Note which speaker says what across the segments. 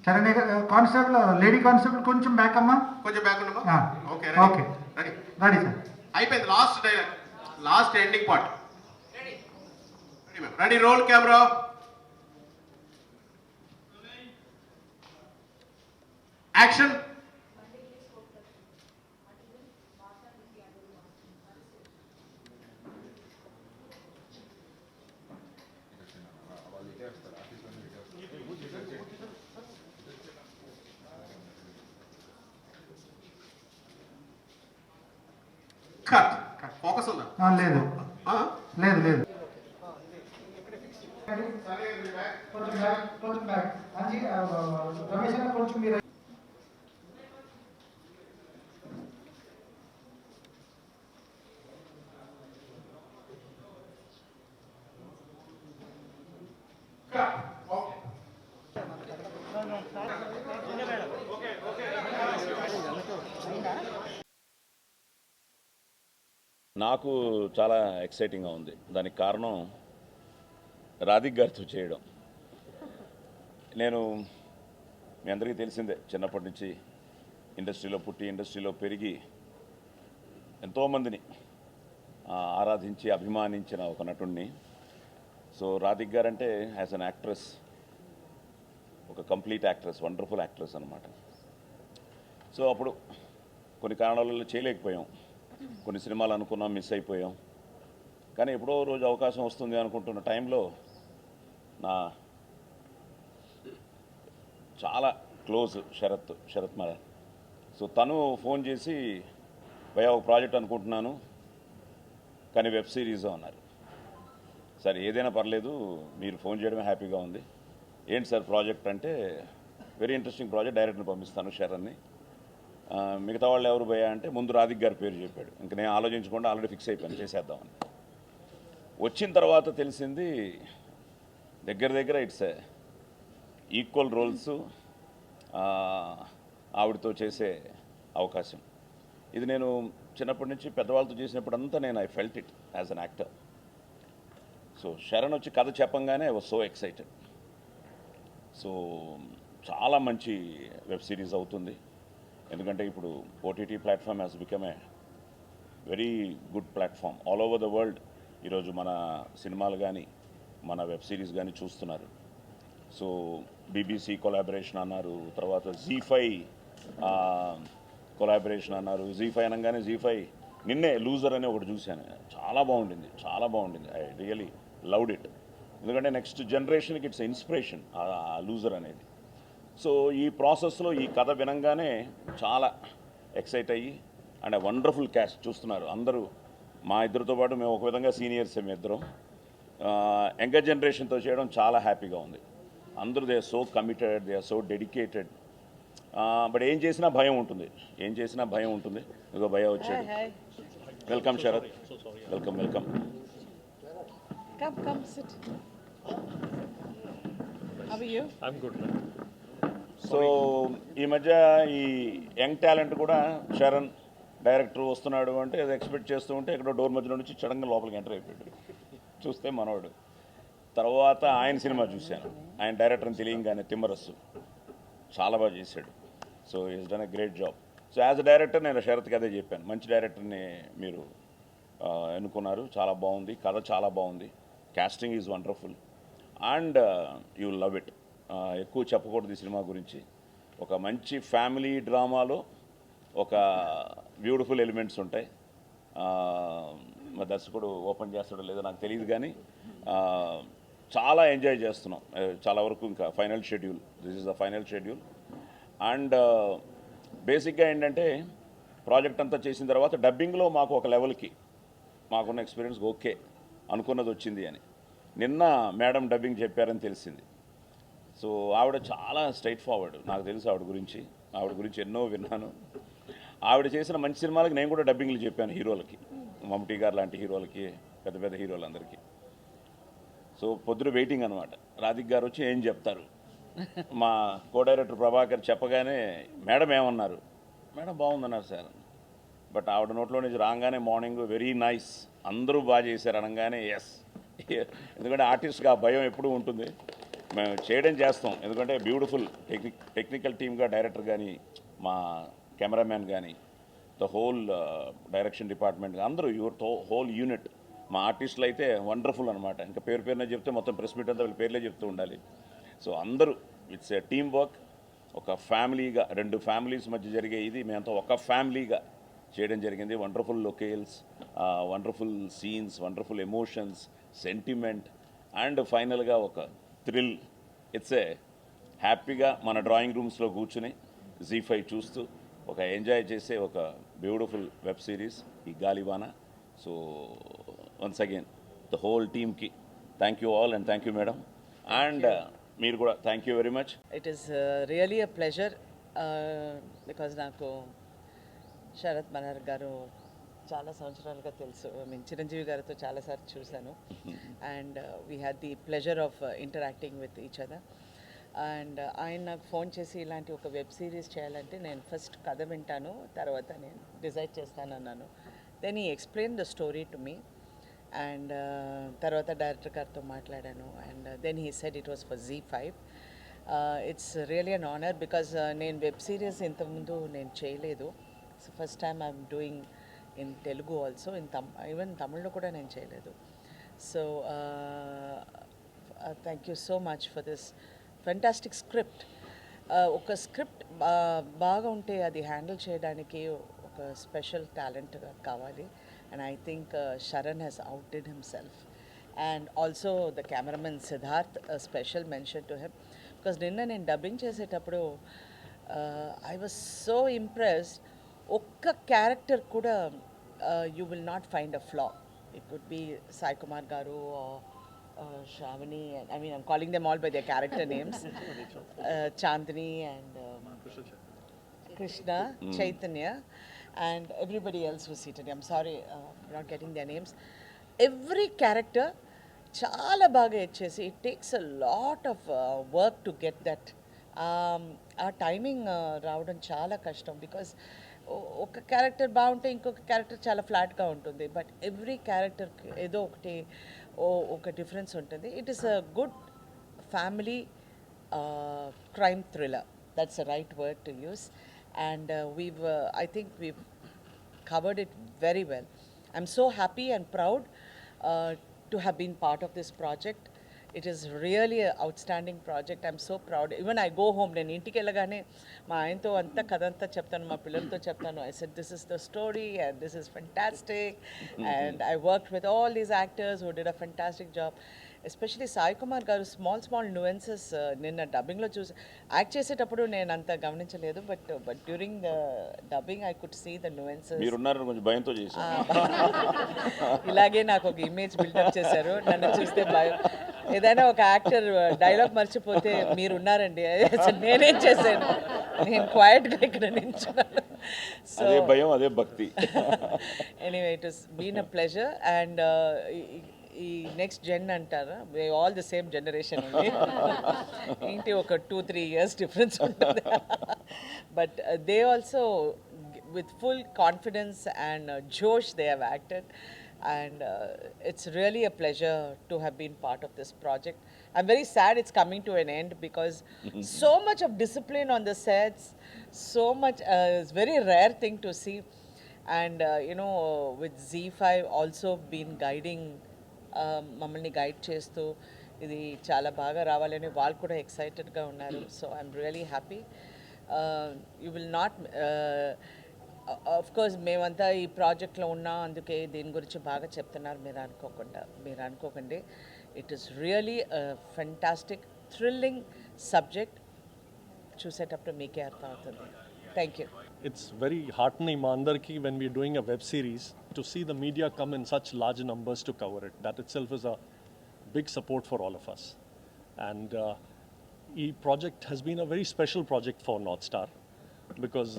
Speaker 1: సరే constable lady constable కొంచెం back అమ్మా,
Speaker 2: కొంచెం బ్యాక్ ఉండమ్మా. Okay
Speaker 1: okay
Speaker 2: ready
Speaker 1: ready sir.
Speaker 2: అయిపోయింది. Last dialogue, last ending part. Ready roll camera. Action. Cut. Focus ఉందా?
Speaker 1: లేదు లేదు లేదు. కొంచెం బ్యాక్ రమేష్ అన్న కొంచెం మీరు
Speaker 3: నాకు చాలా ఎక్సైటింగ్గా ఉంది. దానికి కారణం రాధిక్ గారితో చేయడం. నేను మీ అందరికీ తెలిసిందే, చిన్నప్పటి నుంచి ఇండస్ట్రీలో పుట్టి ఇండస్ట్రీలో పెరిగి ఎంతోమందిని ఆరాధించి అభిమానించిన ఒక నటుడిని. సో రాధిక్ గారు అంటే యాజ్ అన్ యాక్ట్రెస్ ఒక కంప్లీట్ యాక్ట్రెస్, వండర్ఫుల్ యాక్ట్రెస్ అనమాట. సో అప్పుడు కొన్ని కారణాలలో చేయలేకపోయాం, కొన్ని సినిమాలు అనుకున్నాం, మిస్ అయిపోయాం. కానీ ఎప్పుడో రోజు అవకాశం వస్తుంది అనుకుంటున్న టైంలో నా చాలా క్లోజ్ శరత్ మారా. సో తను ఫోన్ చేసి, భయ్యా ఒక ప్రాజెక్ట్ అనుకుంటున్నాను కానీ వెబ్ సిరీస్ అన్నారు. సరే ఏదైనా పర్లేదు, మీరు ఫోన్ చేయడమే హ్యాపీగా ఉంది. ఏంటి సార్ ప్రాజెక్ట్ అంటే, వెరీ ఇంట్రెస్టింగ్ ప్రాజెక్ట్, డైరెక్టర్ని పంపిస్తాను శరణ్ని, మిగతా వాళ్ళు ఎవరు భయ్యా అంటే ముందు రాధిక్ గారి పేరు చెప్పాడు. ఇంక నేను ఆలోచించకుండా ఆల్రెడీ ఫిక్స్ అయిపోయాను, చేసేద్దామని. వచ్చిన తర్వాత తెలిసింది దగ్గర ఇట్స్ ఈక్వల్ రోల్స్ ఆవిడతో చేసే అవకాశం. ఇది నేను చిన్నప్పటి నుంచి పెద్దవాళ్ళతో చేసినప్పుడంతా నేను I felt it as an actor. So Sharan వచ్చి కథ చెప్పంగానే I was so excited. So చాలా మంచి వెబ్ సిరీస్ అవుతుంది. ఎందుకంటే ఇప్పుడు OTT platform has become a very good platform all over the world. ఈరోజు మన సినిమాలు కానీ మన వెబ్ సిరీస్ కానీ చూస్తున్నారు. సో బీబీసీ కొలాబరేషన్ అన్నారు, తర్వాత జీ5 కొలాబరేషన్ అన్నారు. జీ5 అనగానే జీ5 నిన్నే లూజర్ అనే ఒకటి చూశాను, చాలా బాగుండింది. I really loved it. ఎందుకంటే నెక్స్ట్ జనరేషన్కి ఇట్స్ ఇన్స్పిరేషన్ ఆ లూజర్ అనేది. సో ఈ ప్రాసెస్లో ఈ కథ వినంగానే చాలా ఎక్సైట్ అయ్యి, అండ్ వండర్ఫుల్ క్యాస్ట్ చూస్తున్నారు అందరూ. మా ఇద్దరితో పాటు మేము ఒక విధంగా సీనియర్స్, మేము ఇద్దరం యంగర్ జనరేషన్తో చేయడం చాలా హ్యాపీగా ఉంది. అందరూ they are so committed, they are so dedicated. But ఏం చేసినా భయం ఉంటుంది. ఇదిగో భయ వచ్చాడు. Welcome Sharath, welcome.
Speaker 4: Come, sit. How are you?
Speaker 5: I'm good.
Speaker 3: So ఈ మధ్య ఈ యంగ్ టాలెంట్ కూడా శరణ్ డైరెక్టర్ వస్తున్నాడు అంటే అది ఎక్స్పెక్ట్ చేస్తూ ఉంటే ఎక్కడో డోర్ మధ్యలో నుంచి సడన్గా లోపలికి ఎంటర్ అయిపోయాడు. చూస్తే మనవాడు. తర్వాత ఆయన సినిమా చూశాను, ఆయన డైరెక్టర్ని తెలియంగానే, తిమ్మరస్సు చాలా బాగా చేశాడు. So is done a great job. So as a director నేను శరత్కి అదే చెప్పాను, మంచి డైరెక్టర్ని మీరు ఎన్నుకున్నారు, చాలా బాగుంది, కథ చాలా బాగుంది, casting is wonderful and you love it. ఎక్కువ చెప్పకూడదు ఈ సినిమా గురించి. ఒక మంచి ఫ్యామిలీ డ్రామాలో ఒక బ్యూటిఫుల్ ఎలిమెంట్స్ ఉంటాయి. మా దర్శకుడు ఓపెన్ చేస్తాడో లేదో నాకు తెలియదు, కానీ చాలా ఎంజాయ్ చేస్తున్నాం. చాలా వరకు ఇంకా final schedule, this is the final schedule. And బేసిక్గా ఏంటంటే ప్రాజెక్ట్ అంతా చేసిన తర్వాత డబ్బింగ్లో మాకు ఒక లెవెల్కి మాకున్న ఎక్స్పీరియన్స్ ఓకే అనుకున్నది వచ్చింది అని నిన్న మేడం డబ్బింగ్ చెప్పారని తెలిసింది. సో ఆవిడ చాలా స్ట్రైట్ ఫార్వర్డ్, నాకు తెలుసు ఆవిడ గురించి ఎన్నో విన్నాను. ఆవిడ చేసిన మంచి సినిమాలకి నేను కూడా డబ్బింగ్లు చెప్పాను హీరోలకి, మమ్ముటి గారు లాంటి హీరోలకి, పెద్ద పెద్ద హీరోలందరికీ. సో పొద్దున వెయిటింగ్ అనమాట, రాధిక్ గారు వచ్చి ఏం చెప్తారు. మా కో డైరెక్టర్ ప్రభాకర్ చెప్పగానే మేడం ఏమన్నారు, మేడం బాగుందన్నారు సార్, బట్ ఆవిడ నోట్లో నుంచి రాగానే మార్నింగ్ వెరీ నైస్ అందరూ బాగా చేశారు అనగానే ఎస్. ఎందుకంటే ఆర్టిస్ట్గా ఆ భయం ఎప్పుడూ ఉంటుంది. మేము చేయడం చేస్తాం, ఎందుకంటే బ్యూటిఫుల్ టెక్నికల్ టీమ్గా డైరెక్టర్ కానీ, మా కెమెరామ్యాన్ కానీ, ద హోల్ డైరెక్షన్ డిపార్ట్మెంట్ అందరూ హోల్ యూనిట్, మా ఆర్టిస్టులు అయితే వండర్ఫుల్ అనమాట. ఇంకా పేరునే చెప్తే మొత్తం ప్రెస్ మీట్ అంతా వీళ్ళ పేర్లే చెప్తూ ఉండాలి. సో అందరూ ఇట్స్ ఏ టీమ్ వర్క్. ఒక ఫ్యామిలీగా, రెండు ఫ్యామిలీస్ మధ్య జరిగే ఇది మేమంతా ఒక ఫ్యామిలీగా చేయడం జరిగింది. Wonderful locales, wonderful scenes, wonderful emotions, sentiment and ఫైనల్గా ఒక థ్రిల్. ఇట్స్ ఏ హ్యాపీగా మన డ్రాయింగ్ రూమ్స్లో కూర్చుని Z5 చూస్తూ ఒక ఎంజాయ్ చేసే ఒక బ్యూటిఫుల్ వెబ్ సిరీస్ ఈ Gaalivaana. So once again the whole టీమ్కి thank you all and thank you madam. And మీరు కూడా thank you very much.
Speaker 4: It is really a pleasure because నాకు శరత్ మనర్ గారు చాలా సంవత్సరాలుగా తెలుసు. ఐ మీన్ చిరంజీవి గారితో చాలాసార్లు చూశాను. And we had the pleasure of interacting with each other. And ఆయన నాకు ఫోన్ చేసి ఇలాంటి ఒక వెబ్ సిరీస్ చేయాలంటే నేను ఫస్ట్ కథ వింటాను, తర్వాత నేను డిసైడ్ చేస్తానన్నాను. Then he explain the story to me. And తర్వాత డైరెక్టర్ గారితో మాట్లాడాను. And then he said it was for Z5. It's really an honour because నేను వెబ్ సిరీస్ ఇంతకుముందు నేను చేయలేదు. So first time I'm doing in Telugu also, even తమిళ్లో కూడా నేను చేయలేదు. So thank you so much for this fantastic script. ఒక script బాగా ఉంటే అది హ్యాండిల్ చేయడానికి ఒక స్పెషల్ టాలెంట్ కావాలి. And I think Sharan has outdid himself. And also the cameraman Siddharth, a special mention to him. Because ninna nenu dubbing chesetappudu I was so impressed. Okka character kuda you will not find a flaw. It could be Sai Kumar garu or Shavani. I mean, I'm calling them all by their character names. Chandni and Krishna, Chaitanya, and everybody else was seated. I'm sorry, not getting their names. Every character chala baga ichesi. It takes a lot of work to get that. Our timing రావడం చాలా కష్టం because ఒక character బాగుంటే ఇంకొక character చాలా ఫ్లాట్గా ఉంటుంది. But every క్యారెక్టర్కి ఏదో ఒక డిఫరెన్స్ ఉంటుంది. It is a good family crime thriller. That's the right word to use. And I think we've covered it very well. I'm so happy and proud to have been part of this project. It is really an outstanding project. I'm so proud. Even I go home, నేను ఇంటికి వెళ్ళగానే మా ఆయనతో అంతా కథ అంతా చెప్తాను, మా పిల్లలతో చెప్తాను. I said, this is the story and this is fantastic. And I worked with all these actors who did a fantastic job. Especially Sai Kumar గారు స్మాల్ nuances నిన్న డబ్బింగ్లో చూసి యాక్ట్ చేసేటప్పుడు నేను అంత గమనించలేదు. But during the dubbing I could see the nuances.
Speaker 3: మీరున్నారు కొంచెం భయంతో చేశారు.
Speaker 4: ఇలాగే నాకు ఒక ఇమేజ్ బిల్డప్ చేశారు. నన్ను చూస్తే భయం. ఏదైనా ఒక యాక్టర్ డైలాగ్ మర్చిపోతే మీరున్నారండి, అసలు నేనేం చేశాను, నేను క్వైట్గా ఇక్కడ నించున్నాను. సో
Speaker 3: అదే భయం, అదే భక్తి.
Speaker 4: Anyway it has been a pleasure. And ఈ నెక్స్ట్ జెన్ అంటారా, ఆల్ ద సేమ్ జనరేషన్ ఉంది, ఏంటి ఒక 2-3 years డిఫరెన్స్ ఉంటుంది. But they also with full confidence and josh they have acted. And it's really a pleasure to have been part of this project. I'm very sad it's coming to an end because so much of discipline on the sets, so much is very rare thing to see. And with Z5 also been guiding, మమ్మల్ని guide చేస్తూ ఇది చాలా బాగా రావాలని వాళ్ళు కూడా ఎక్సైటెడ్గా ఉన్నారు. So I'm really happy. You will not of course మేమంతా ఈ ప్రాజెక్ట్లో ఉన్నాం, అందుకే దీని గురించి బాగా చెప్తున్నారు మీరు అనుకోకండి. It is really fantastic thrilling subject. చూసేటప్పుడు మీకే అర్థం అవుతుంది. Thank you.
Speaker 5: It's very heartening ma andarki when we're doing a web series to see the media come in such large numbers to cover it. That itself is a big support for all of us. And e project has been a very special project for North Star because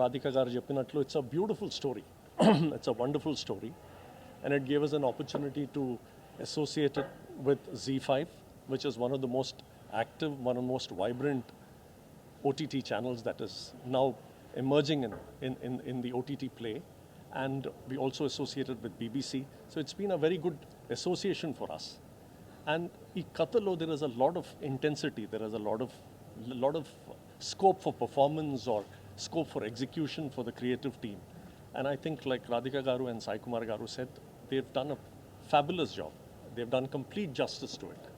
Speaker 5: Radhika garu cheppinatlu it's a beautiful story. It's a wonderful story, and it gave us an opportunity to associate it with Z5, which is one of the most active, one of the most vibrant OTT channels that is now emerging in the OTT play, and we also associated with BBC. So it's been a very good association for us. And in Katalo, there is a lot of intensity, there is a lot of scope for performance or scope for execution for the creative team. And I think, like Radhika Garu and Sai Kumar Garu said, they've done a fabulous job. They've done complete justice to it.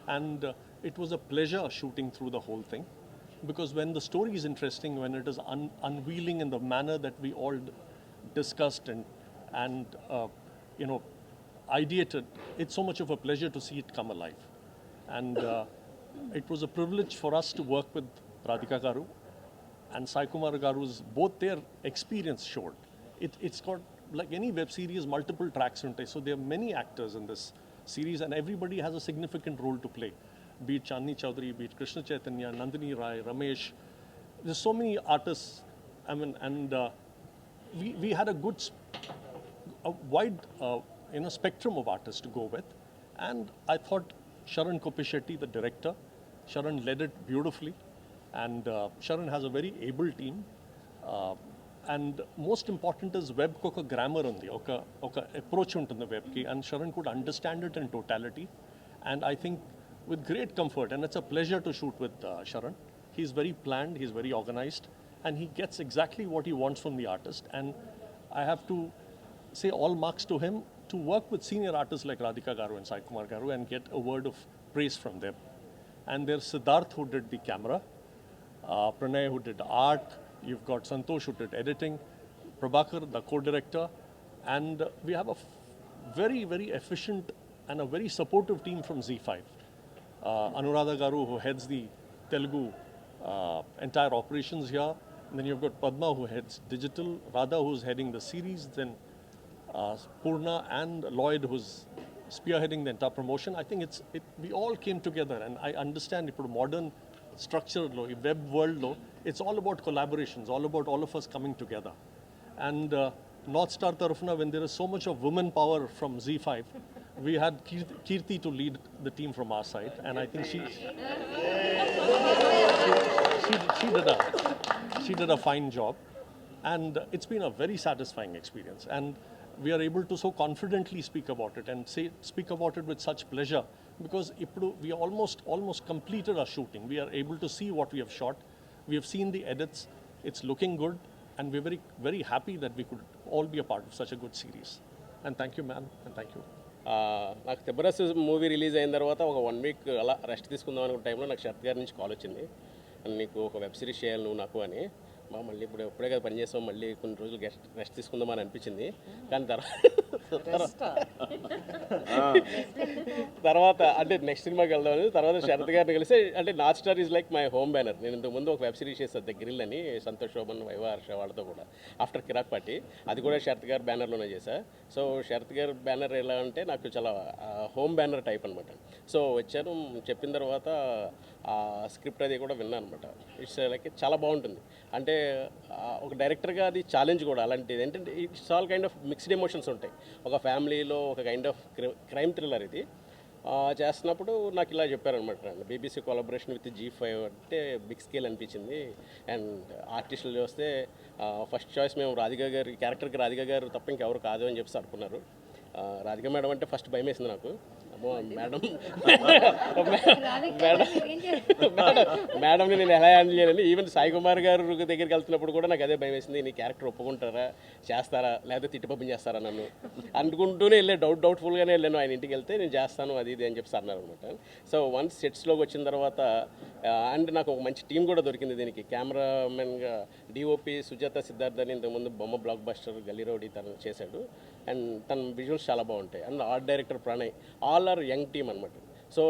Speaker 5: And it was a pleasure shooting through the whole thing, because when the story is interesting, when it is unveiling in the manner that we all discussed and ideated, it's so much of a pleasure to see it come alive. And it was a privilege for us to work with Radhika Garu and Sai Kumar Garu's, both their experience showed. It's got, like any web series, multiple tracks in it. So there are many actors in this series, and everybody has a significant role to play. Be it Chandni Chaudhary, be it Krishna Chaitanya, Nandini Rai, Ramesh. There's so many artists. I mean, and we had a wide spectrum of artists to go with. And I thought Sharan Kopishetty, the director, Sharan led it beautifully. And Sharan has a very able team. And most important is web ko oka grammar undi, oka approach untundi web ki, and Sharan could understand it in totality. And I think with great comfort, and it's a pleasure to shoot with Sharan. He's very planned, he's very organized, and he gets exactly what he wants from the artist. And I have to say all marks to him to work with senior artists like Radhika Garu and Sai Kumar Garu and get a word of praise from them. And there's Siddharth, who did the camera, Pranay, who did art, you've got Santosh, who did editing, Prabhakar, the co-director, and we have a very, very efficient and a very supportive team from Z5. Anuradha Garu, who heads the Telugu entire operations here. And then you've got Padma, who heads digital, Radha, who's heading the series, then Purna and Lloyd, who's spearheading the entire promotion. I think we all came together, and I understand if modern structure, web world, it's all about collaborations, all about all of us coming together. And North Star Tarafna, when there is so much of women power from Z5, we had Kirti to lead the team from our side, and I think she did a fine job, and it's been a very satisfying experience. And we are able to so confidently speak about it and speak about it with such pleasure, because we almost completed our shooting. We are able to see what we have shot. We have seen the edits. It's looking good, and we're very, very happy that we could all be a part of such a good series. And thank you, ma'am, and thank you.
Speaker 6: నాకు తెబ్బరస్ movie release అయిన తర్వాత ఒక 1 week అలా rest తీసుకుందాం అనుకున్న టైంలో నాకు శరత్ గారి నుంచి కాల్ వచ్చింది, నీకు ఒక వెబ్ సిరీస్ చేయాలి నువ్వు నాకు అని. మళ్ళీ ఇప్పుడే కదా పని చేస్తాం, మళ్ళీ కొన్ని రోజులు రెస్ట్ తీసుకుందామని అనిపించింది. కానీ తర్వాత అంటే నెక్స్ట్ సినిమాకి వెళ్దామని తర్వాత శరత్ గారిని కలిసి, అంటే north star is like my home banner. నేను ఇంతకుముందు ఒక వెబ్ సిరీస్ చేస్తాను ద గ్రిల్ అని, సంతోష్ శోభన్, వైవ హర్ష వాళ్ళతో కూడా, ఆఫ్టర్ కిరాక్ పార్టీ, అది కూడా శరత్ గారి బ్యానర్లోనే చేశా. సో శరత్ గారి బ్యానర్ ఎలా అంటే నాకు చాలా హోమ్ బ్యానర్ టైప్ అనమాట. సో వచ్చాను, చెప్పిన తర్వాత ఆ స్క్రిప్ట్ అది కూడా విన్నాను అనమాట. ఇట్స్ లైక్ చాలా బాగుంటుంది. అంటే ఒక డైరెక్టర్గా అది ఛాలెంజ్ కూడా అలాంటిది. ఏంటంటే it's all kind of mixed emotions ఉంటాయి. ఒక ఫ్యామిలీలో ఒక కైండ్ ఆఫ్ క్రైమ్ థ్రిల్లర్ ఇది చేస్తున్నప్పుడు నాకు ఇలా చెప్పారనమాట. బీబీసీ కొలాబరేషన్ విత్ G5 అంటే బిగ్ స్కేల్ అనిపించింది. అండ్ ఆర్టిస్టులు చూస్తే ఫస్ట్ చాయిస్ మేము రాధిక గారి క్యారెక్టర్కి రాధిక గారు తప్ప ఇంకెవరు కాదు అని చెప్పి అనుకున్నారు. రాధిక మేడం అంటే ఫస్ట్ భయం వేసింది నాకు. మేడంని నేను ఎలా హ్యాండిల్ చేయాలని. ఈవెన్ సాయి కుమార్ గారు దగ్గరికి వెళ్తున్నప్పుడు కూడా నాకు అదే భయం వేసింది, నీ క్యారెక్టర్ ఒప్పుకుంటారా, చేస్తారా, లేకపోతే తిట్టిపప్పని చేస్తారా నన్ను అనుకుంటూనే వెళ్ళే డౌట్ఫుల్గానే వెళ్ళాను. ఆయన ఇంటికి వెళ్తే నేను చేస్తాను అది ఇది అని చెప్పి అన్నారు అనమాట. సో వన్స్ సెట్స్లోకి వచ్చిన తర్వాత అండ్ నాకు ఒక మంచి టీం కూడా దొరికింది దీనికి. కెమెరామెన్గా డిఓపి సుజాత సిద్ధార్థ్ అని ఇంతకుముందు బొమ్మ బ్లాక్ బస్టర్ గల్లీరౌడీ తను చేశాడు, అండ్ తన విజువల్స్ చాలా బాగుంటాయి. And art director Pranay, all are young team అనమాట. సో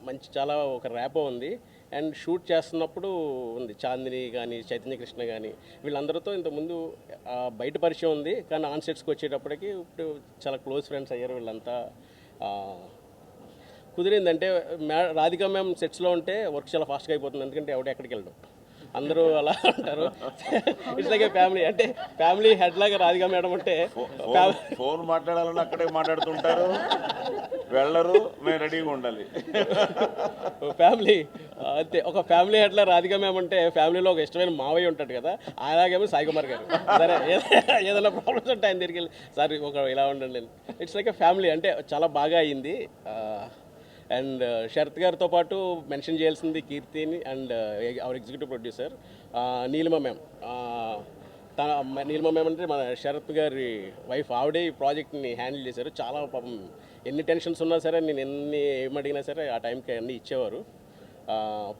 Speaker 6: మంచి చాలా ఒక ర్యాపో ఉంది. అండ్ షూట్ చేస్తున్నప్పుడు ఉంది చాందిని కానీ చైతన్య కృష్ణ కానీ వీళ్ళందరితో ఇంతకుముందు బయట పరిచయం ఉంది, కానీ ఆన్ సెట్స్కి వచ్చేటప్పటికి ఇప్పుడు చాలా క్లోజ్ ఫ్రెండ్స్ అయ్యారు వీళ్ళంతా. కుదిరిందంటే రాధిక మ్యామ్ సెట్స్లో ఉంటే వర్క్ చాలా ఫాస్ట్గా అయిపోతుంది, ఎందుకంటే ఎవడు ఎక్కడికి వెళ్ళడం, అందరూ అలా అంటారు. ఇట్స్ లైక్ ఏ ఫ్యామిలీ, అంటే ఫ్యామిలీ హెడ్ లాగా రాధిక మేడం అంటే
Speaker 3: ఫోన్ మాట్లాడాలని అక్కడే మాట్లాడుతుంటారు. వెళ్ళరు, మేము రెడీగా ఉండాలి.
Speaker 6: ఫ్యామిలీ అంతే, ఒక ఫ్యామిలీ అట్లా రాధిక మ్యామ్ అంటే ఫ్యామిలీలో ఒక ఇష్టమైన మావయ్య ఉంటాడు కదా, అలాగేమో సాయి కుమార్ గారు. సరే ఏదైనా ప్రాబ్లమ్స్ ఉంటే ఆయన దగ్గరికి వెళ్ళి సార్ ఒక ఇలా ఉండండి, ఇట్స్ లైక్ ఎ ఫ్యామిలీ. అంటే చాలా బాగా అయింది. అండ్ శరత్ గారితో పాటు మెన్షన్ చేయాల్సింది కీర్తిని and hour executive producer Neelima ma'am. Neelima ma'am అంటే మన శరత్ గారి వైఫ్, ఆవిడే ఈ ప్రాజెక్ట్ని హ్యాండిల్ చేశారు. చాలా పాపం ఎన్ని టెన్షన్స్ ఉన్నా సరే, నేను ఎన్ని ఏమడిగినా సరే ఆ టైంకి అన్నీ ఇచ్చేవారు.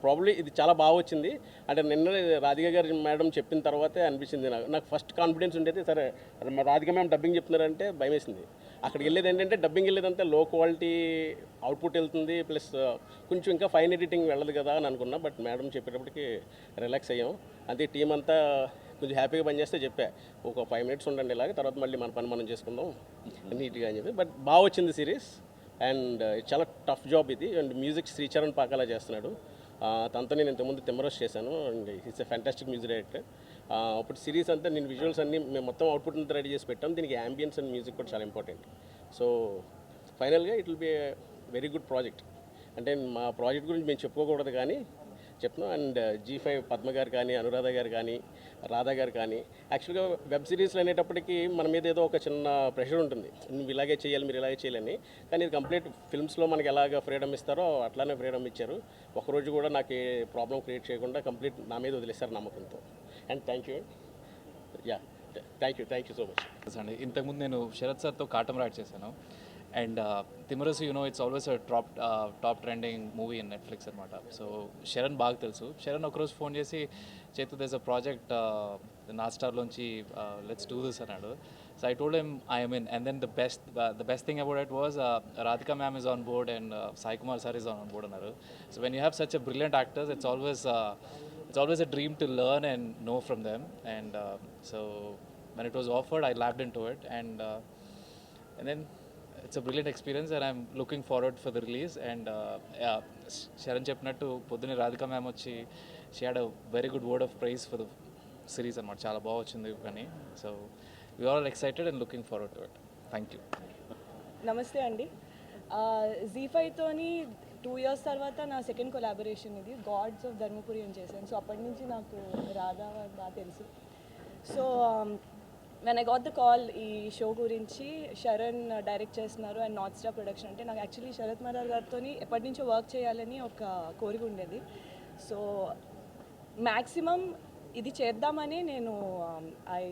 Speaker 6: ప్రాబ్లీ ఇది చాలా బాగా వచ్చింది. అంటే నిన్న రాధిక గారి మేడం చెప్పిన తర్వాతే అనిపించింది నాకు ఫస్ట్ కాన్ఫిడెన్స్ ఉండేది. సరే రాధిక మ్యామ్ డబ్బింగ్ చెప్తున్నారంటే భయం వేసింది. అక్కడికి వెళ్ళేది ఏంటంటే డబ్బింగ్ వెళ్ళేదంటే లో క్వాలిటీ అవుట్పుట్ వెళ్తుంది, ప్లస్ కొంచెం ఇంకా ఫైన్ ఎడిటింగ్ వెళ్ళదు కదా అని అనుకున్నా. బట్ మేడం చెప్పేటప్పటికి రిలాక్స్ అయ్యాం. అంతే టీం అంతా కొంచెం హ్యాపీగా పనిచేస్తే చెప్పా, ఒక 5 minutes ఉండండి ఇలాగే, తర్వాత మళ్ళీ మన పని మనం చేసుకుందాం నీట్గా అని చెప్పి. బట్ బాగా వచ్చింది సిరీస్. అండ్ చాలా టఫ్ జాబ్ ఇది. అండ్ మ్యూజిక్ శ్రీచరణ్ పాకాలా చేస్తున్నాడు. తనతో నేను ఇంతకుముందు తిమ్మరస్ చేశాను. And it's a fantastic music director. ఇప్పుడు సిరీస్ అంతా నేను విజువల్స్ అన్నీ మేము మొత్తం అవుట్పుట్ అంతా రెడీ చేసి పెట్టాం. దీనికి యాంబియన్స్ అండ్ మ్యూజిక్ కూడా చాలా ఇంపార్టెంట్. సో ఫైనల్గా it will be A very good project. అంటే మా ప్రాజెక్ట్ గురించి మేము చెప్పుకోకూడదు కానీ చెప్తున్నాం. అండ్ G5 పద్మ గారు కానీ, అనురాధ గారు కానీ, రాధా గారు కానీ, యాక్చువల్గా వెబ్ సిరీస్లు అనేటప్పటికీ మన మీద ఏదో ఒక చిన్న ప్రెషర్ ఉంటుంది, నువ్వు ఇలాగే చేయాలి, మీరు ఇలాగే చేయాలని. కానీ ఇది కంప్లీట్ ఫిల్మ్స్లో మనకి ఎలాగ ఫ్రీడమ్ ఇస్తారో అట్లానే ఫ్రీడమ్ ఇచ్చారు. ఒకరోజు కూడా నాకు ఏ ప్రాబ్లం క్రియేట్ చేయకుండా కంప్లీట్ నా మీద వదిలేస్తారు నమ్మకంతో. And thank you. Ya, thank you so much
Speaker 7: అండి. ఇంతకుముందు నేను శరత్ సార్తో కాటం రైడ్ చేశాను. And Thimmarusu it's always top trending movie in Netflix అనమాట. సో శరణ్ బాగా తెలుసు. శరణ్ ఒకరోజు ఫోన్ చేసి చేతు దేస్ అ ప్రాజెక్ట్ నార్త్ స్టార్లోంచి లెట్స్ డూ దిస్ అన్నాడు. So I told him I mean. And then the best thing about it was Radhika ma'am is on board and Sai Kumar sir is on board అన్నారు. So when you have such a brilliant actors, it's always a dream to learn and know from them. And so when it was offered, I lapped into it. And then it's a brilliant experience and I'm looking forward for the release. And Sharan చెప్పినట్టు పొద్దున్నే Radhika ma'am వచ్చి she had a very good word of praise for the series అన్నమాట. చాలా బాగా వచ్చింది కానీ. So we are all excited and looking forward to it. Thank you.
Speaker 8: నమస్తే అండి. Z5తోని 2 years తర్వాత నా సెకండ్ కొలాబరేషన్ ఇది. గాడ్స్ ఆఫ్ ధర్మపురి అని చేశాను. సో అప్పటి నుంచి నాకు రాధా బాగా తెలుసు. So when I got the call ఈ షో గురించి, శరణ్ డైరెక్ట్ చేస్తున్నారు అండ్ నార్త్ స్టార్ ప్రొడక్షన్ అంటే, నాకు యాక్చువల్లీ శరత్ మరార్ గారితో ఎప్పటి నుంచో వర్క్ చేయాలని ఒక కోరిక ఉండేది. సో మ్యాక్సిమం ఇది చేద్దామని నేను I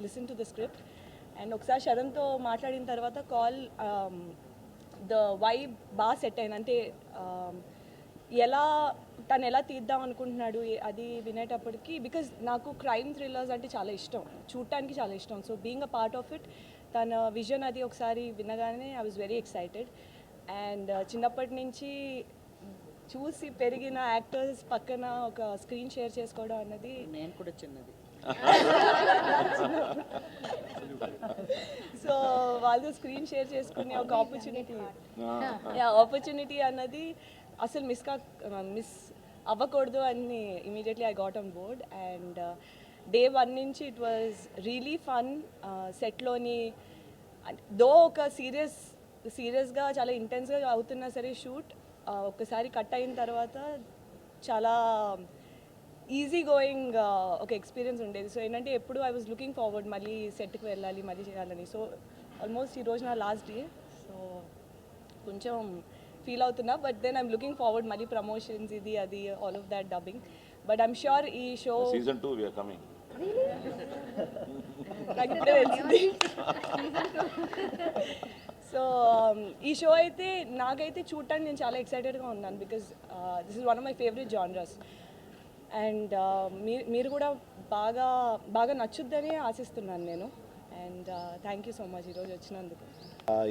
Speaker 8: listen to the script. And ఒకసారి శరణ్తో మాట్లాడిన తర్వాత కాల్ ద వైబ్ బాగా సెట్ అయింది. అంటే తను ఎలా తీద్దాం అనుకుంటున్నాడు అది వినేటప్పటికి, బికాజ్ నాకు క్రైమ్ థ్రిల్లర్స్ అంటే చాలా ఇష్టం, చూడటానికి చాలా ఇష్టం. So being a part of it, తన విజన్ అది ఒకసారి వినగానే I was very excited. And చిన్నప్పటి నుంచి చూసి పెరిగిన యాక్టర్స్ పక్కన ఒక స్క్రీన్ షేర్ చేసుకోవడం అన్నది,
Speaker 4: నేను కూడా చిన్నది.
Speaker 8: సో వాళ్ళతో స్క్రీన్ షేర్ చేసుకునే ఒక ఆపర్చునిటీ అన్నది అసలు మిస్ అవ్వకూడదు అని immediately I got on board. And day 1 నుంచి ఇట్ వాజ్ రియలీ ఫన్. సెట్లోని దో ఒక సీరియస్గా చాలా ఇంటెన్స్గా అవుతున్నా సరే షూట్ ఒక్కసారి కట్ అయిన తర్వాత చాలా ఈజీ గోయింగ్ ఒక ఎక్స్పీరియన్స్ ఉండేది. సో ఏంటంటే ఎప్పుడు ఐ వాజ్ లుకింగ్ ఫార్వర్డ్ మళ్ళీ సెట్కి వెళ్ళాలి, మళ్ళీ చేయాలని. సో ఆల్మోస్ట్ ఈరోజు నా లాస్ట్ డే. సో కొంచెం ఫీల్ అవుతున్నా, but then I'm looking forward మళ్ళీ ప్రమోషన్స్ ఇది అది all of that dubbing. But I'm sure ఈ show
Speaker 3: Season 2 we are coming.
Speaker 8: నాకు ఇప్పుడే తెలిసింది. సో ఈ షో అయితే నాకైతే చూడటానికి నేను చాలా ఎక్సైటెడ్గా ఉన్నాను, because this is one of my favourite genres. And మీరు కూడా బాగా నచ్చుద్దని ఆశిస్తున్నాను నేను. And thank you so much ఈరోజు వచ్చినందుకు.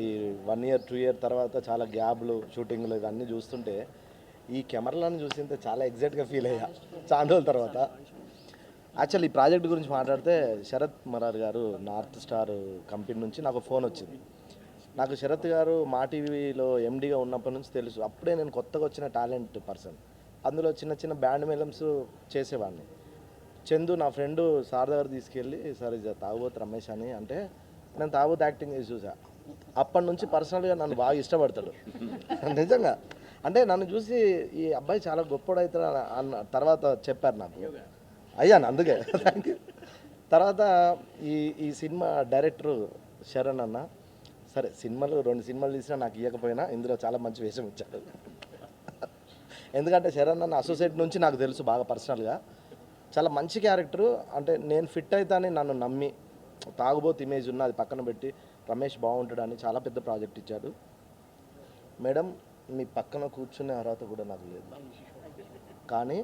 Speaker 9: ఈ 1 year 2 year తర్వాత చాలా గ్యాప్లు, షూటింగ్లు ఇవన్నీ చూస్తుంటే ఈ కెమెరాలను చూస్తుంటే చాలా ఎగ్జైట్గా ఫీల్ అయ్యా చాలా రోజుల తర్వాత. యాక్చువల్ ఈ ప్రాజెక్ట్ గురించి మాట్లాడితే, శరత్ మరార్ గారు నార్త్ స్టార్ కంపెనీ నుంచి నాకు ఫోన్ వచ్చింది. నాకు శరత్ గారు మా టీవీలో ఎండీగా ఉన్నప్పటి నుంచి తెలుసు. అప్పుడే నేను కొత్తగా వచ్చిన టాలెంట్ పర్సన్. అందులో చిన్న బ్యాండ్ మేళమ్స్ చేసేవాడిని. చందు నా ఫ్రెండు సార్ దగ్గర తీసుకెళ్ళి, సార్ ఇది తాగుబోతు రమేష్ అని అంటే, నేను తాగుబోతు యాక్టింగ్ చేసి చూసా. అప్పటి నుంచి పర్సనల్గా నన్ను బాగా ఇష్టపడతాడు నిజంగా. అంటే నన్ను చూసి ఈ అబ్బాయి చాలా గొప్పడు అవుతాడు అన్న తర్వాత చెప్పారు నాకు, అయ్యాను అందుకే థ్యాంక్ యూ. తర్వాత ఈ ఈ సినిమా డైరెక్టరు శరణ్ అన్న, సరే సినిమాలు 2 సినిమాలు తీసినా నాకు ఇవ్వకపోయినా ఇందులో చాలా మంచి వేషం ఇచ్చాడు. ఎందుకంటే శరణ్ అన్న అసోసియేట్ నుంచి నాకు తెలుసు బాగా పర్సనల్గా, చాలా మంచి క్యారెక్టరు. అంటే నేను ఫిట్ అవుతానని నన్ను నమ్మి, తాగుబోతు ఇమేజ్ ఉన్న అది పక్కన పెట్టి రమేష్ బాగుంటాడని చాలా పెద్ద ప్రాజెక్ట్ ఇచ్చాడు. మేడం మీ పక్కన కూర్చునే అర్హత కూడా నాకు లేదు, కానీ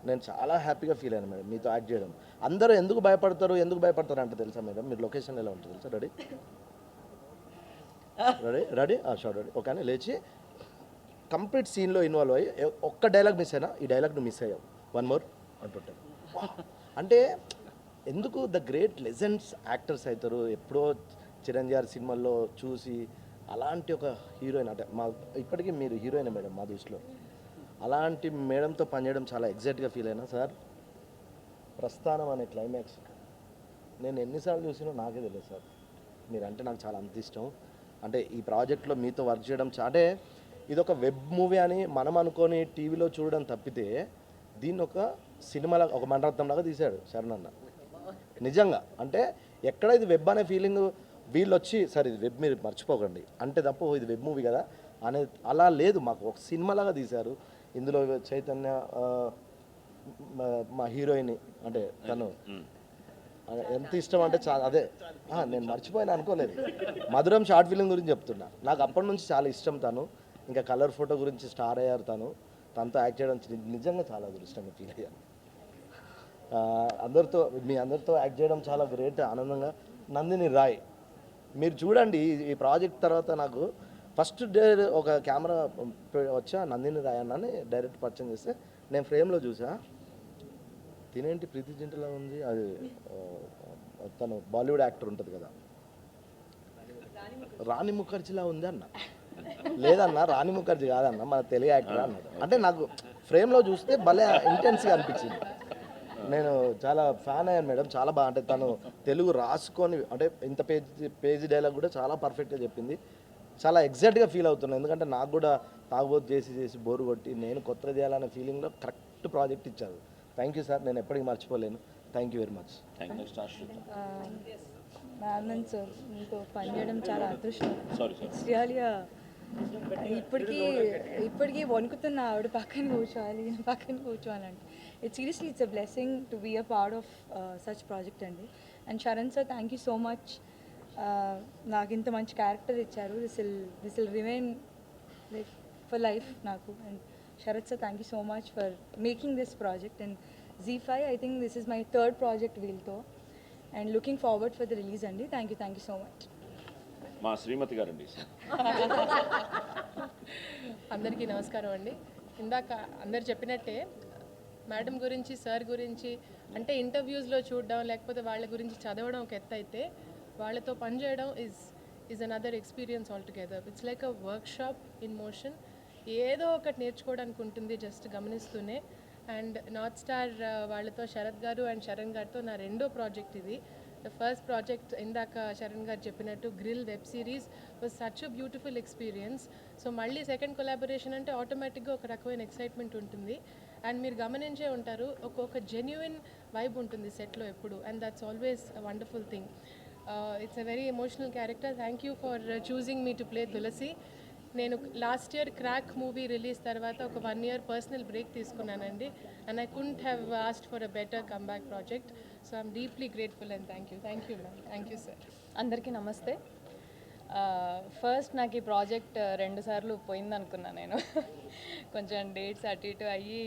Speaker 9: నేను చాలా హ్యాపీగా ఫీల్ అయ్యాను మేడం మీతో యాక్ట్ చేయడం. అందరూ ఎందుకు భయపడతారు అంటే తెలుసా మేడం, మీరు లొకేషన్ ఎలా ఉంటుంది తెలుసా? Ready ready ready short ready okay అని లేచి కంప్లీట్ సీన్లో ఇన్వాల్వ్ అయ్యి ఒక్క డైలాగ్ మిస్ అయినా ఈ డైలాగ్ నువ్వు మిస్ అయ్యావు, 1 మోర్ అంటుంటాను. అంటే ఎందుకు ద గ్రేట్ లెజెండ్స్ యాక్టర్స్ అవుతారు. ఎప్పుడో చిరంజీవి గారి సినిమాల్లో చూసి అలాంటి ఒక హీరోయిన్, అంటే మా ఇప్పటికీ మీరు హీరోయిన్ మేడం మా దృష్టిలో. అలాంటి మేడంతో పనిచేయడం చాలా ఎగ్జైట్గా ఫీల్ అయినా సార్. ప్రస్థానం అనే క్లైమాక్స్ నేను ఎన్నిసార్లు చూసినా నాకే తెలియదు సార్. మీరంటే నాకు చాలా అంత ఇష్టం. అంటే ఈ ప్రాజెక్ట్లో మీతో వర్క్ చేయడం అంటే ఇది ఒక వెబ్ మూవీ అని మనం అనుకొని టీవీలో చూడడం తప్పితే దీన్ని ఒక సినిమాలా, ఒక మణరత్నంలాగా తీశాడు శరణ్ అన్న నిజంగా. అంటే ఎక్కడ ఇది వెబ్ అనే ఫీలింగ్ వీళ్ళు వచ్చి సార్ ఇది వెబ్ మీరు మర్చిపోకండి అంటే తప్ప ఇది వెబ్ మూవీ కదా అనే అలా లేదు, మాకు ఒక సినిమాలాగా తీశారు. ఇందులో చైతన్య మా హీరోయిన్ అంటే తను ఎంత ఇష్టం అంటే చాలా, అదే నేను మర్చిపోయినా అనుకోలేదు. మధురం షార్ట్ ఫిలిం గురించి చెప్తున్నా, నాకు అప్పటి నుంచి చాలా ఇష్టం తను. ఇంకా కలర్ ఫోటో గురించి స్టార్ అయ్యారు తను. తనతో యాక్ట్ చేయడం నిజంగా చాలా అదృష్టంగా ఫీల్ అయ్యాను. మీ అందరితో యాక్ట్ చేయడం చాలా గ్రేట్, ఆనందంగా. నందిని రాయ్ మీరు చూడండి, ఈ ప్రాజెక్ట్ తర్వాత నాకు ఫస్ట్ డే ఒక కెమెరా వచ్చా నందిని రాయ్ అన్నని డైరెక్ట్ పరిచయం చేస్తే నేను ఫ్రేమ్లో చూసా, తినేంటి ప్రీతి జింటలా ఉంది, అది తను బాలీవుడ్ యాక్టర్ ఉంటుంది కదా రాణి ముఖర్జీలా ఉంది అన్న. లేదన్న రాణి ముఖర్జీ కాదన్న మన తెలుగు యాక్టర్ అన్నాడు. అంటే నాకు ఫ్రేమ్లో చూస్తే భలే ఇంటెన్స్గా అనిపించింది. నేను చాలా ఫ్యాన్ అయ్యాను మేడం, చాలా బాగా. అంటే తను తెలుగు రాసుకొని అంటే ఇంత పేజీ డైలాగ్ కూడా చాలా పర్ఫెక్ట్గా చెప్పింది. చాలా ఎగ్జైట్గా ఫీల్ అవుతున్నాను, ఎందుకంటే నాకు కూడా తాగుబోతు చేసి బోరు కొట్టి నేను కొత్తగా చేయాలనే ఫీలింగ్లో కరెక్ట్ ప్రాజెక్ట్ ఇచ్చారు. థ్యాంక్ యూ సార్, నేను ఎప్పటికీ మర్చిపోలేను. Thank you very much.
Speaker 10: Anand sir మీతో పనిచేయడం చాలా అదృష్టం. ఇట్స్ రియల్లీ ఇప్పటికీ వణుకుతున్న ఆవిడ పక్కన కూర్చోవాలంటే it's a blessing to be a part of such project అండి. And Sharan sir thank you so much, నాకు ఇంత మంచి క్యారెక్టర్ ఇచ్చారు. This will remain like for life నాకు. And Sharath sir thank you so much for making this project. And Z5 I think this is my 3rd project వీళ్ళతో, and looking forward for the release అండి. Thank you so much.
Speaker 3: మా శ్రీమతి గారండి.
Speaker 11: అందరికీ నమస్కారం అండి. ఇందాక అందరు చెప్పినట్టే మేడం గురించి సార్ గురించి అంటే ఇంటర్వ్యూస్లో చూడడం లేకపోతే వాళ్ళ గురించి చదవడం ఒక ఎత్తు అయితే వాళ్ళతో పనిచేయడం is another experience all together. It's like a work shop in motion. ఏదో ఒకటి నేర్చుకోవడానికి ఉంటుంది జస్ట్ గమనిస్తూనే. అండ్ నార్త్ స్టార్ వాళ్ళతో శరత్ గారు అండ్ శరణ్ గారితో నా 2వ ప్రాజెక్ట్ ఇది. ద ఫస్ట్ ప్రాజెక్ట్ ఇందాక శరణ్ గారు చెప్పినట్టు grill web series was such a beautiful experience. So మళ్ళీ సెకండ్ కొలాబరేషన్ అంటే ఆటోమేటిక్గా ఒక రకమైన ఎక్సైట్మెంట్ ఉంటుంది. అండ్ మీరు గమనించే ఉంటారు ఒక జెన్యున్ వైబ్ ఉంటుంది సెట్లో ఎప్పుడు, and that's always a wonderful thing. It's a very emotional character. Thank you for choosing me to play Tulasi. నేను last year crack movie release తర్వాత ఒక 1 year పర్సనల్ బ్రేక్ తీసుకున్నానండి. And I couldn't have asked for a better comeback project. So I'm deeply grateful and thank you ma'am. Thank you sir.
Speaker 10: అందరికీ నమస్తే. First నాకు ఈ project 2 సార్లు పోయిందనుకున్నాను నేను. కొంచెం డేట్స్ అటు ఇటు అయ్యి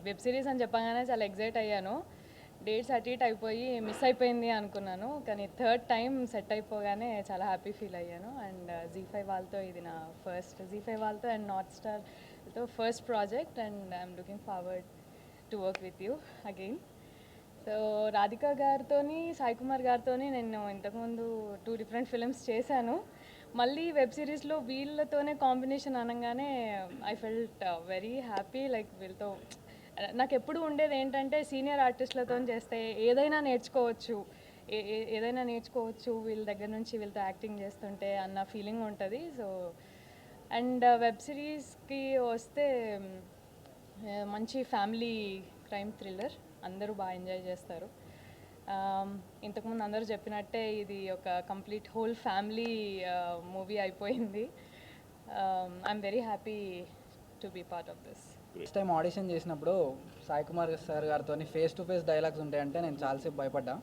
Speaker 10: వెబ్ సిరీస్ అని చెప్పగానే చాలా ఎగ్జైట్ అయ్యాను. డేట్స్ అటు ఇటు అయిపోయి మిస్ అయిపోయింది అనుకున్నాను, కానీ 3rd టైం సెట్ అయిపోగానే చాలా హ్యాపీ ఫీల్ అయ్యాను. అండ్ Z5 వాళ్ళతో ఇది నా Z5 వాళ్ళతో అండ్ నార్త్ స్టార్తో first project. And I'm looking forward to work with you again. So Radhika గారితో సాయి కుమార్ గారితో నేను ఇంతకుముందు 2 different ఫిలిమ్స్ చేశాను. మళ్ళీ వెబ్ సిరీస్లో వీళ్ళతోనే కాంబినేషన్ అనగానే I felt very happy. Like వీళ్ళతో నాకు ఎప్పుడు ఉండేది ఏంటంటే సీనియర్ ఆర్టిస్టులతో చేస్తే ఏదైనా నేర్చుకోవచ్చు, ఏదైనా నేర్చుకోవచ్చు వీళ్ళ దగ్గర నుంచి, వీళ్ళతో యాక్టింగ్ చేస్తుంటే అన్న ఫీలింగ్ ఉంటుంది. సో అండ్ వెబ్ సిరీస్కి వస్తే మంచి ఫ్యామిలీ క్రైమ్ థ్రిల్లర్, అందరూ బాగా ఎంజాయ్ చేస్తారు. ఇంతకుముందు అందరూ చెప్పినట్టే ఇది ఒక కంప్లీట్ హోల్ ఫ్యామిలీ మూవీ అయిపోయింది. I'm very happy to be part of this.
Speaker 12: First time audition చేసినప్పుడు సాయి కుమార్ సార్ గారితో ఫేస్ టు ఫేస్ డైలాగ్స్ ఉంటాయంటే నేను చాలాసేపు భయపడ్డా.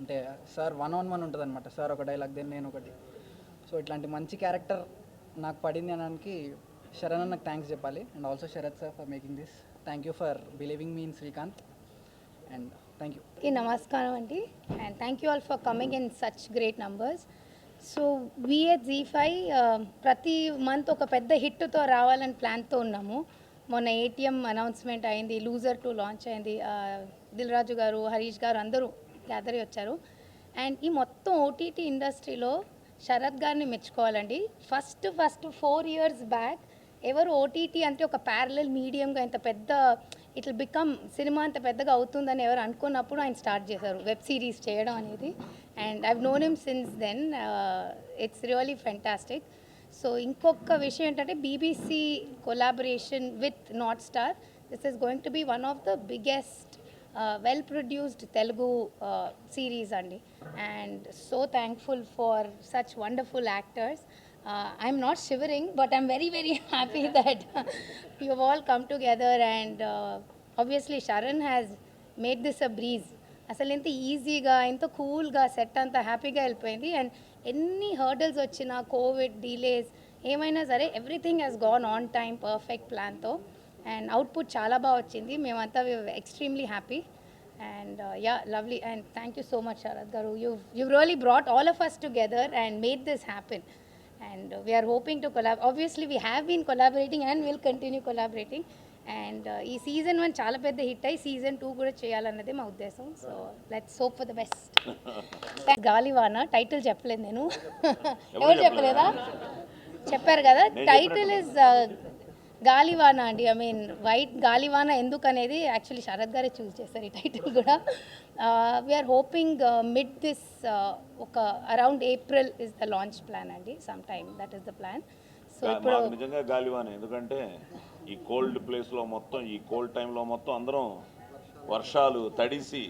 Speaker 12: అంటే సార్ 1-on-1 ఉంటుంది అనమాట, సార్ ఒక డైలాగ్ దెన్ నేను ఒకటి. సో ఇట్లాంటి మంచి క్యారెక్టర్ నాకు పడింది అనడానికి శరణ్ అన్నకు థ్యాంక్స్ చెప్పాలి. And also Sharath sir for making this. Thank you for believing me in Srikanth and thank you.
Speaker 13: నమస్కారం అండి, and thank you all for coming in such great numbers. So we at ZEE5 ప్రతి month ఒక పెద్ద హిట్తో రావాలని ప్లాన్తో ఉన్నాము. మొన్న ATM అనౌన్స్మెంట్ అయింది, లూజర్ 2 లాంచ్ అయింది, దిల్ రాజు గారు, హరీష్ గారు అందరూ గ్యాదర్ వచ్చారు. అండ్ ఈ మొత్తం OTT ఇండస్ట్రీలో శరత్ గారిని మెచ్చుకోవాలండి. ఫస్ట్ 4 years బ్యాక్ ఎవరు OTT అంటే ఒక ప్యారలల్ మీడియంగా ఇంత పెద్ద ఇట్లా బికమ్ సినిమా అంత పెద్దగా అవుతుందని ఎవరు అనుకున్నప్పుడు ఆయన స్టార్ట్ చేశారు వెబ్ సిరీస్ చేయడం అనేది. And I've known him since then. It's really fantastic. So ఇంకొక విషయం ఏంటంటే BBC collaboration with not star. This is going to be one of the biggest well produced Telugu series అండి. And so thankful for such wonderful actors. I'm not shivering, but I'm very, very happy that you have all come together, and obviously Sharan has made this a breeze. అసలు ఎంత ఈజీగా, ఎంత కూల్గా set అంతా హ్యాపీగా వెళ్ళిపోయింది. And ఎన్ని hurdles వచ్చినా, కోవిడ్ డిలేస్ ఏమైనా సరే, everything has gone on time, perfect ప్లాన్తో. అండ్ అవుట్పుట్ చాలా బాగా వచ్చింది. మేమంతా extremely happy. And yeah, lovely. And thank you so much Sharath garu. You've really brought all of us together and made this happen. And we are hoping to collaborate. Obviously we have been collaborating and will continue collaborating. And ఈ season 1 చాలా పెద్ద hit అయ్యి season 2 కూడా చేయాలన్నదే మా ఉద్దేశం. So let's hope for the best. Gaalivaana title చెప్పలేదు నేను. ఎవరు చెప్పలేదా? చెప్పారు కదా. టైటిల్ ఇస్ గాలివాన అండి. ఐ మీన్ వైట్ గాలివాన ఎందుకు అనేది యాక్చువల్లీ శరత్ గారే చూస్ చేస్తారు ఈ టైటిల్ కూడా. వీఆర్ హోపింగ్ మిడ్ దిస్ ఒక around April is the launch plan అండి. Some time that is the plan. So ఇప్పుడు
Speaker 3: నిజంగా గాలివాన, ఎందుకంటే ఈ కోల్డ్ ప్లేస్లో మొత్తం, ఈ కోల్డ్ టైంలో మొత్తం అందరం వర్షాలు తడిసి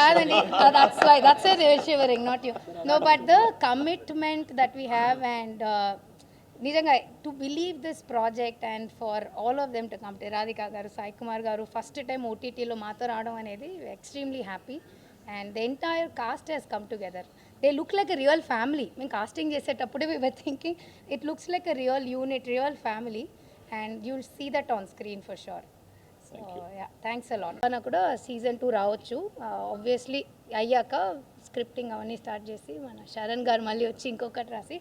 Speaker 13: కాదండి, that's why they were shivering, not you. No, but the commitment that we have, and నిజంగా to believe this project and for all of them to come. Radhika గారు, సాయి కుమార్ గారు ఫస్ట్ టైం OTTలో మాతో రావడం అనేది extremely happy. And the entire cast has come together. They look like a real family. మేము casting చేసేటప్పుడే we were thinking it looks like a real unit, real family. And you will see that on screen for sure. So yeah, thanks a lot. మనకు కూడా season 2 రావచ్చు obviously. అయ్యాక scripting అవన్నీ start చేసి మన శరణ్ గారు మళ్ళీ వచ్చి ఇంకొకటి రాసి,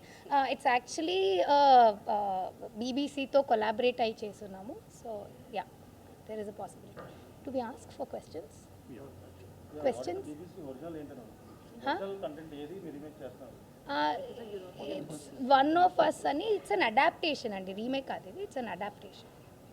Speaker 13: ఇట్స్ యాక్చువల్లీ BBCతో కొలాబరేట్ అయ్యి చేస్తున్నాము. So yeah, there is a possibility. To be ask for questions. One of us అని, ఇట్స్ అన్ అడాప్టేషన్ అండి, రీమేక్ కాదు ఇది, ఇట్స్ అన్ అడాప్టేషన్.